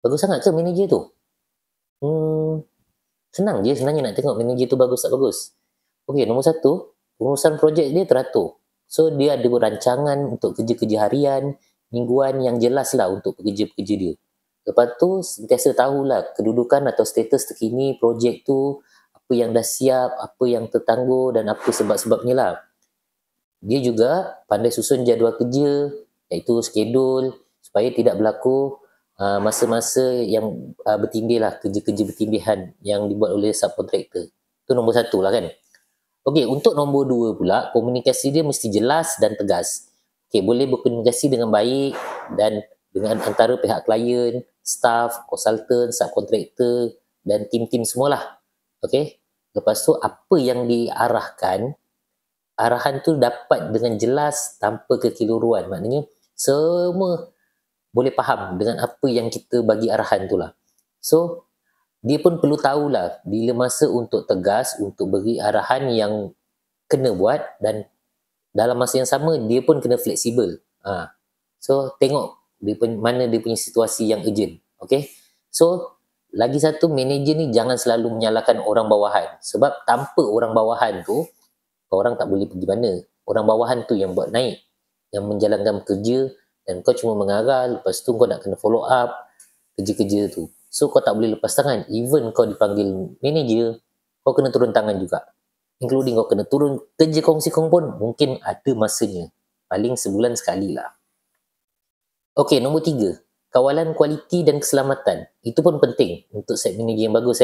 Bagus sangat ke manager tu? Hmm, senang je sebenarnya nak tengok manager tu bagus tak bagus. Okey, nombor satu, urusan projek dia teratur. So, dia ada rancangan untuk kerja-kerja harian, mingguan yang jelas lah untuk pekerja-pekerja dia. Lepas tu, sentiasa tahulah kedudukan atau status terkini projek tu, apa yang dah siap, apa yang tertangguh dan apa sebab-sebabnya lah. Dia juga pandai susun jadual kerja, iaitu skedul, supaya tidak berlaku masa-masa yang bertindih lah, kerja-kerja bertindihan yang dibuat oleh subkontraktor. Itu nombor satu lah kan. Okey, untuk nombor dua pula, komunikasi dia mesti jelas dan tegas. Okey, boleh berkomunikasi dengan baik dan dengan antara pihak klien, staff, konsultan, subkontraktor dan tim-tim semualah. Okey. Lepas tu apa yang diarahkan, arahan tu dapat dengan jelas tanpa kekeliruan. Maknanya semua boleh faham dengan apa yang kita bagi arahan tu lah. So, dia pun perlu tahulah bila masa untuk tegas, untuk beri arahan yang kena buat dan dalam masa yang sama dia pun kena fleksibel. So tengok mana dia punya situasi yang urgent. Okay. So lagi satu, manager ni jangan selalu menyalahkan orang bawahan. Sebab tanpa orang bawahan tu, orang tak boleh pergi mana. Orang bawahan tu yang buat naik, yang menjalankan kerja dan kau cuma mengarah, lepas tu kau nak kena follow up kerja-kerja tu. So kau tak boleh lepas tangan. Even kau dipanggil manager, kau kena turun tangan juga. Including kau kena turun kerja kongsi kong pun mungkin ada masanya. Paling sebulan sekali lah. Okey, nombor 3. Kawalan kualiti dan keselamatan. Itu pun penting untuk site manager yang bagus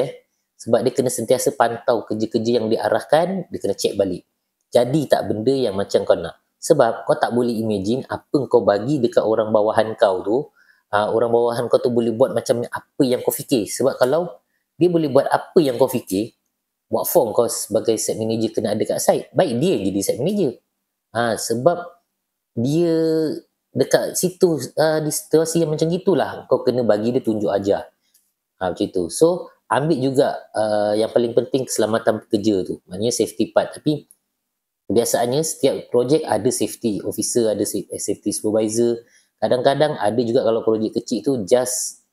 Sebab dia kena sentiasa pantau kerja-kerja yang diarahkan, dia kena check balik. Jadi tak benda yang macam kau nak. Sebab kau tak boleh imagine apa kau bagi dekat orang bawahan kau tu, orang bawahan kau tu boleh buat macam apa yang kau fikir. Sebab kalau dia boleh buat apa yang kau fikir, what for kau sebagai site manager kena ada kat site? Baik dia jadi site manager. Sebab dia dekat situ, di situasi yang macam gitulah kau kena bagi dia tunjuk ajar. Macam tu. So, ambil juga yang paling penting keselamatan pekerja tu. Maknanya safety part. Tapi kebiasaannya setiap projek ada safety officer, ada safety supervisor. Kadang-kadang ada juga kalau projek kecil tu just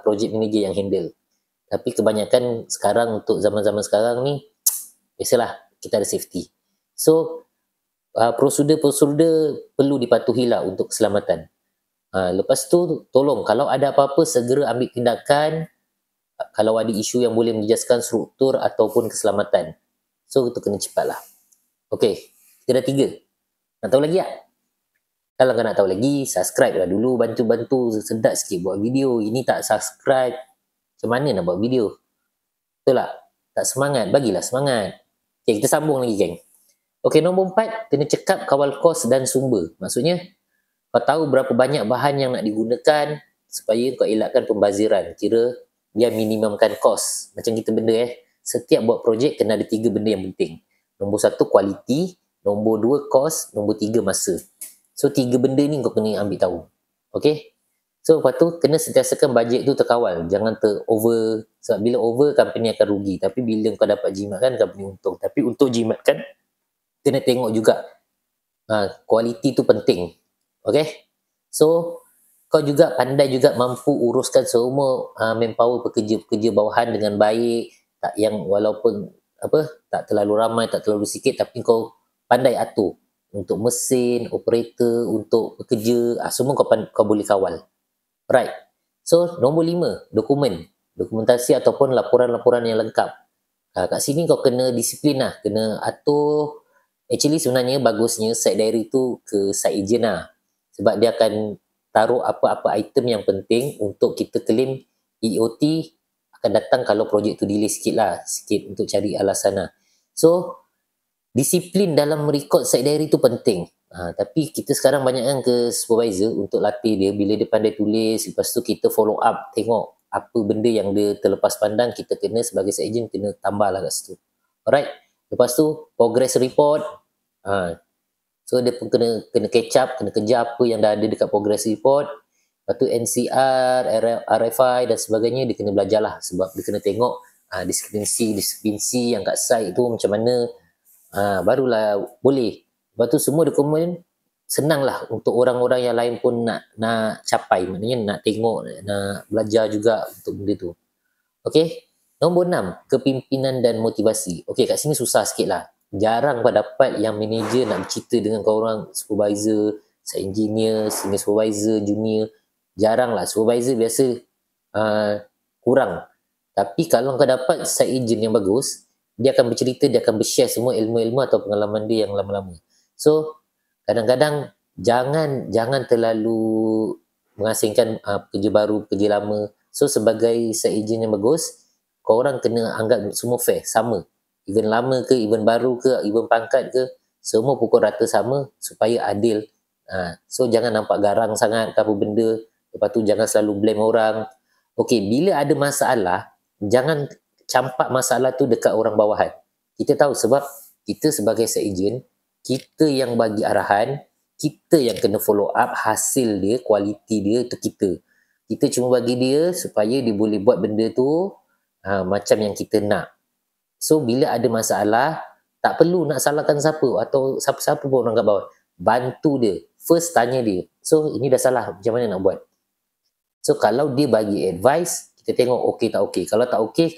project manager yang handle. Tapi kebanyakan sekarang untuk zaman-zaman sekarang ni, biasalah kita ada safety. So, prosedur-prosedur perlu dipatuhilah untuk keselamatan. Lepas tu, tolong kalau ada apa-apa segera ambil tindakan kalau ada isu yang boleh menjejaskan struktur ataupun keselamatan. So, itu kena cepatlah. Okey, kita dah 3. Nak tahu lagi tak? Kalau kau nak tahu lagi, subscribe lah dulu. Bantu-bantu sedap sikit buat video. Ini tak subscribe, macam mana nak buat video? Betul tak? Tak semangat, bagilah semangat. Okay, kita sambung lagi, geng. Okey, nombor 4, kena cekap kawal kos dan sumber. Maksudnya, kau tahu berapa banyak bahan yang nak digunakan supaya kau elakkan pembaziran. Kira biar minimumkan kos. Macam kita benda setiap buat projek kena ada 3 benda yang penting. Nombor 1, kualiti. Nombor 2, kos. Nombor 3, masa. So, 3 benda ni kau kena ambil tahu. Okay? So, lepas tu, kena sentiasakan bajet tu terkawal. Jangan over. Sebab bila over, company akan rugi. Tapi bila kau dapat jimatkan, company untung. Tapi untuk jimatkan, kena tengok juga kualiti tu penting. Okay? So, kau juga pandai juga mampu uruskan semua manpower pekerja-pekerja bawahan dengan baik. Tak yang walaupun tak terlalu ramai, tak terlalu sikit, tapi kau pandai atur. Untuk mesin, operator, untuk pekerja, semua kau boleh kawal. Right. So, nombor 5, dokumen. Dokumentasi ataupun laporan-laporan yang lengkap. Kat sini kau kena disiplin lah. Kena atur. Actually sebenarnya bagusnya site diary tu ke site agent lah. Sebab dia akan taruh apa-apa item yang penting untuk kita claim EOT akan datang kalau projek tu delay sikit lah. Sikit untuk cari alasan lah. So, disiplin dalam merekod site diary tu penting. Tapi kita sekarang banyak kan ke supervisor untuk latih dia. Bila dia pandai tulis, lepas tu kita follow up, tengok apa benda yang dia terlepas pandang, kita kena sebagai site agent kena tambah lah kat situ. Alright. Lepas tu, progress report. So, dia pun kena catch up, kena kejar apa yang dah ada dekat progress report. Lepas tu, NCR, RFI dan sebagainya, dia kena belajar lah. Sebab dia kena tengok diskriminasi yang kat site tu macam mana. Barulah boleh. Lepas tu, semua dokumen senanglah untuk orang-orang yang lain pun nak capai, maknanya nak tengok, nak belajar juga untuk benda tu. Okey. Nombor 6, kepimpinan dan motivasi. Okey, kat sini susah sikit lah. Jarang kau dapat yang manager nak bercerita dengan kau orang, supervisor, site engineer, senior supervisor, junior. Jarang lah. Supervisor biasa kurang. Tapi kalau kau dapat site agent yang bagus, dia akan bercerita, dia akan bershare semua ilmu-ilmu atau pengalaman dia yang lama-lama. So, kadang-kadang jangan terlalu mengasingkan pekerja baru, pekerja lama. So sebagai site agent yang bagus, kau orang kena anggap semua fair, sama. Even lama ke, even baru ke, even pangkat ke, semua pukul rata sama supaya adil. So jangan nampak garang sangat ke apa benda. Lepas tu jangan selalu blame orang. Okay, bila ada masalah, jangan campak masalah tu dekat orang bawahan. Kita tahu sebab kita sebagai site agent, kita yang bagi arahan, kita yang kena follow up hasil dia, kualiti dia, itu kita. Kita cuma bagi dia supaya dia boleh buat benda tu macam yang kita nak. So, bila ada masalah, tak perlu nak salahkan siapa atau siapa-siapa pun orang kat bawah. Bantu dia. First, tanya dia. So, ini dah salah. Macam mana nak buat? So, kalau dia bagi advice, kita tengok okey tak okey. Kalau tak okey,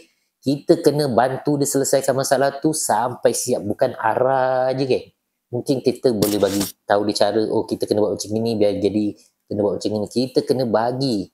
kita kena bantu dia selesaikan masalah tu sampai siap. Bukan arah je kan. Mungkin kita boleh bagi tahu dia cara, kita kena buat macam ni biar jadi, kena buat macam ni. Kita kena bagi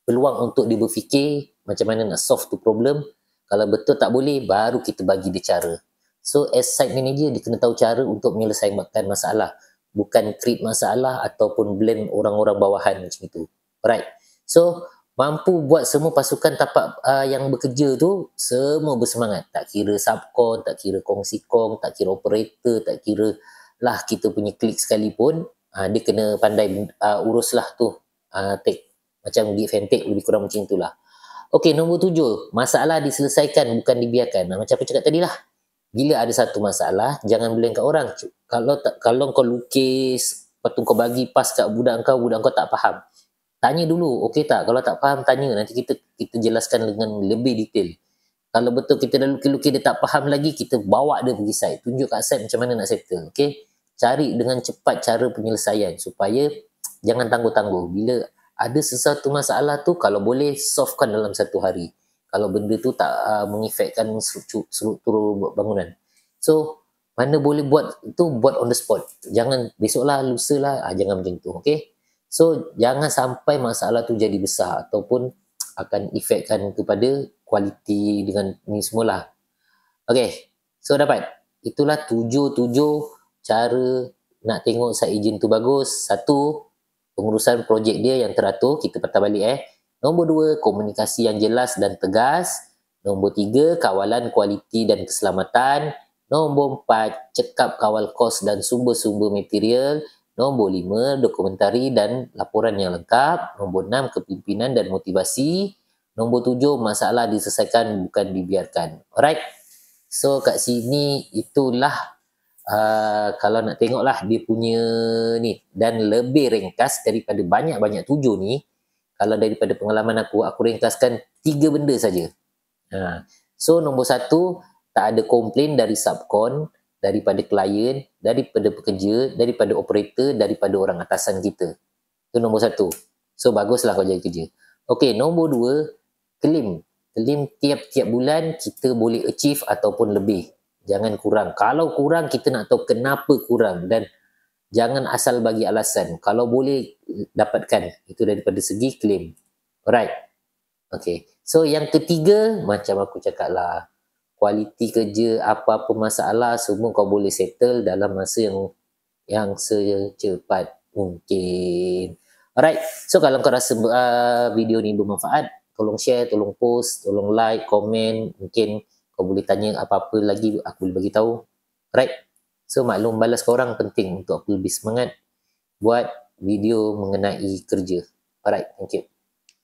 peluang untuk dia berfikir macam mana nak solve tu problem. Kalau betul tak boleh, baru kita bagi dia cara. So as site manager, dia kena tahu cara untuk menyelesaikan masalah, bukan create masalah ataupun blame orang-orang bawahan macam itu. Alright, so mampu buat semua pasukan tapak yang bekerja tu semua bersemangat, tak kira subcon, tak kira kongsikong, tak kira operator, tak kira lah kita punya klik sekalipun, dia kena pandai uruslah tu, take macam give and take, lebih kurang macam itulah. Okey, nombor 7, masalah diselesaikan bukan dibiarkan. Macam aku cakap tadi lah, bila ada satu masalah, jangan blame kat orang. Kalau kau lukis, lepas tu kau bagi pas kat budak kau tak faham, tanya dulu, okey tak? Kalau tak faham, tanya. Nanti kita jelaskan dengan lebih detail. Kalau betul kita dah lukis-lukis dia tak faham lagi, kita bawa dia pergi site. Tunjuk kat site macam mana nak settle. Okey? Cari dengan cepat cara penyelesaian supaya jangan tangguh-tangguh. Bila ada sesuatu masalah tu, kalau boleh solvekan dalam satu hari. Kalau benda tu tak mengefekkan struktur bangunan. So, mana boleh buat itu, buat on the spot. Jangan besoklah, lusa lah, jangan macam tu. Okey? So, jangan sampai masalah tu jadi besar ataupun akan efekkan kepada kualiti dengan ni semualah. Okay, so dapat. Itulah 7 cara nak tengok site agent tu bagus. 1, pengurusan projek dia yang teratur, kita patah balik. Nombor 2, komunikasi yang jelas dan tegas. Nombor 3, kawalan kualiti dan keselamatan. Nombor 4, cekap kawal kos dan sumber-sumber material. Nombor 5, dokumentari dan laporan yang lengkap. Nombor 6, kepimpinan dan motivasi. Nombor 7, masalah diselesaikan bukan dibiarkan. Alright. So kat sini itulah kalau nak tengoklah dia punya ni, dan lebih ringkas daripada banyak-banyak 7 ni. Kalau daripada pengalaman aku ringkaskan 3 benda saja. So nombor 1, tak ada komplain dari subcon, daripada klien, daripada pekerja, daripada operator, daripada orang atasan kita. Itu nombor 1. So baguslah kau jadi kerja. Okey, nombor 2, claim. Claim tiap-tiap bulan kita boleh achieve ataupun lebih. Jangan kurang. Kalau kurang, kita nak tahu kenapa kurang dan jangan asal bagi alasan. Kalau boleh, dapatkan. Itu daripada segi claim. Alright. Okay. So yang ketiga, macam aku cakap lah, kualiti kerja, apa-apa masalah, semua kau boleh settle dalam masa yang secepat mungkin. Alright. So kalau kau rasa video ni bermanfaat, tolong share, tolong post, tolong like, komen. Mungkin kau boleh tanya apa-apa lagi, aku boleh bagi tahu. Alright. So maklum balas korang penting untuk aku lebih semangat buat video mengenai kerja. Alright, thank you.